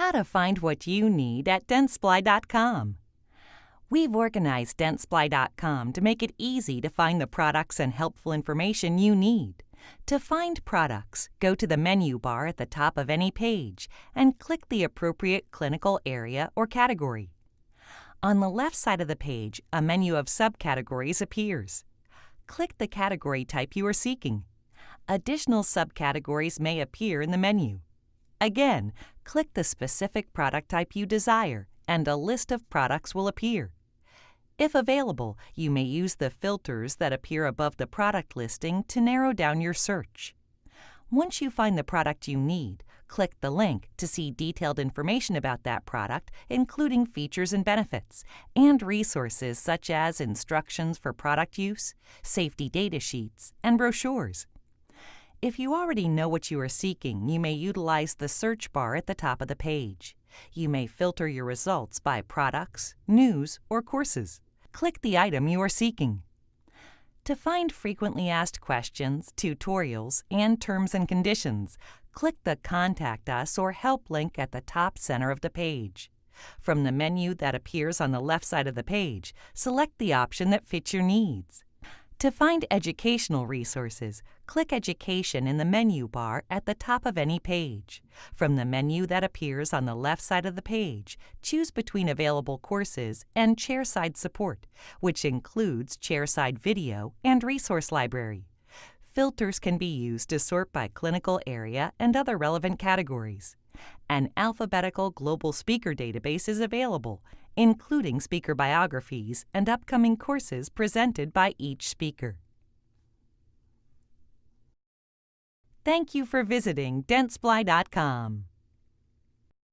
How to find what you need at Dentsply.com. We've organized Dentsply.com to make it easy to find the products and helpful information you need. To find products, go to the menu bar at the top of any page and click the appropriate clinical area or category. On the left side of the page, a menu of subcategories appears. Click the category type you are seeking. Additional subcategories may appear in the menu. Again, click the specific product type you desire, and a list of products will appear. If available, you may use the filters that appear above the product listing to narrow down your search. Once you find the product you need, click the link to see detailed information about that product, including features and benefits, and resources such as instructions for product use, safety data sheets, and brochures. If you already know what you are seeking, you may utilize the search bar at the top of the page. You may filter your results by products, news, or courses. Click the item you are seeking. To find frequently asked questions, tutorials, and terms and conditions, click the Contact Us or Help link at the top center of the page. From the menu that appears on the left side of the page, select the option that fits your needs. To find educational resources, click Education in the menu bar at the top of any page. From the menu that appears on the left side of the page, choose between available courses and chairside support, which includes chairside video and resource library. Filters can be used to sort by clinical area and other relevant categories. An alphabetical global speaker database is available, including speaker biographies and upcoming courses presented by each speaker. Thank you for visiting Dentsply.com.